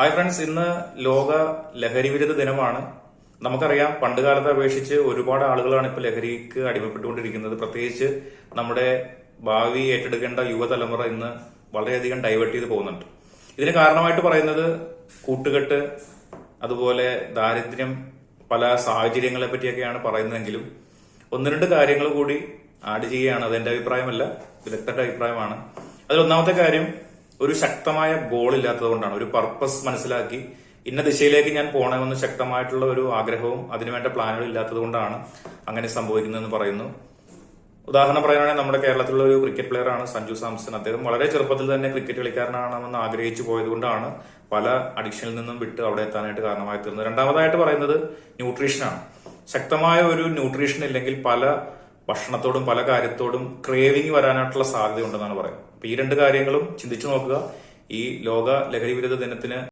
Hi friends, ഇന്ന് ലോക ലഹരി വിരുദ്ധ ദിനമാണ്. നമുക്കറിയാം, പണ്ട് കാലത്തെ അപേക്ഷിച്ച് ഒരുപാട് ആളുകളാണ് ഇപ്പോൾ ലഹരിക്ക് അടിമപ്പെട്ടുകൊണ്ടിരിക്കുന്നത്. പ്രത്യേകിച്ച് നമ്മുടെ ഭാവി ഏറ്റെടുക്കേണ്ട യുവതലമുറ ഇന്ന് വളരെയധികം ഡൈവേർട്ട് ചെയ്ത് പോകുന്നുണ്ട്. ഇതിന് കാരണമായിട്ട് പറയുന്നത് കൂട്ടുകെട്ട്, അതുപോലെ ദാരിദ്ര്യം, പല സാഹചര്യങ്ങളെ പറ്റിയൊക്കെയാണ് പറയുന്നതെങ്കിലും ഒന്ന് രണ്ട് കാര്യങ്ങൾ കൂടി ആഡ് ചെയ്യുകയാണ്. അതെന്റെ അഭിപ്രായമല്ല, വിദഗ്ധരുടെ അഭിപ്രായമാണ്. അതിലൊന്നാമത്തെ കാര്യം, ഒരു ശക്തമായ ഗോൾ ഇല്ലാത്തത് കൊണ്ടാണ്. ഒരു പർപ്പസ് മനസ്സിലാക്കി ഇന്ന ദിശയിലേക്ക് ഞാൻ പോകണമെന്ന് ശക്തമായിട്ടുള്ള ഒരു ആഗ്രഹവും അതിനുവേണ്ട പ്ലാനുകൾ ഇല്ലാത്തത് കൊണ്ടാണ് അങ്ങനെ സംഭവിക്കുന്നതെന്ന് പറയുന്നു. ഉദാഹരണം പറയുകയാണെങ്കിൽ നമ്മുടെ കേരളത്തിലുള്ള ഒരു ക്രിക്കറ്റ് പ്ലെയർ ആണ് സഞ്ജു സാംസൺ. അദ്ദേഹം വളരെ ചെറുപ്പത്തിൽ തന്നെ ക്രിക്കറ്റ് കളിക്കാരനാണെന്ന് ആഗ്രഹിച്ചു പോയതുകൊണ്ടാണ് പല അഡിക്ഷനിൽ നിന്നും വിട്ട് അവിടെ എത്താനായിട്ട് കാരണമായി തീർന്നത്. രണ്ടാമതായിട്ട് പറയുന്നത് ന്യൂട്രീഷനാണ്. ശക്തമായ ഒരു ന്യൂട്രീഷൻ ഇല്ലെങ്കിൽ പല ഭക്ഷണത്തോടും പല കാര്യത്തോടും ക്രേവിംഗ് വരാനായിട്ടുള്ള സാധ്യത ഉണ്ടെന്നാണ് പറയുന്നത്. അപ്പൊ ഈ രണ്ട് കാര്യങ്ങളും ചിന്തിച്ചു നോക്കുക. ഈ ലോക ലഹരി വിരുദ്ധ ദിനത്തിന്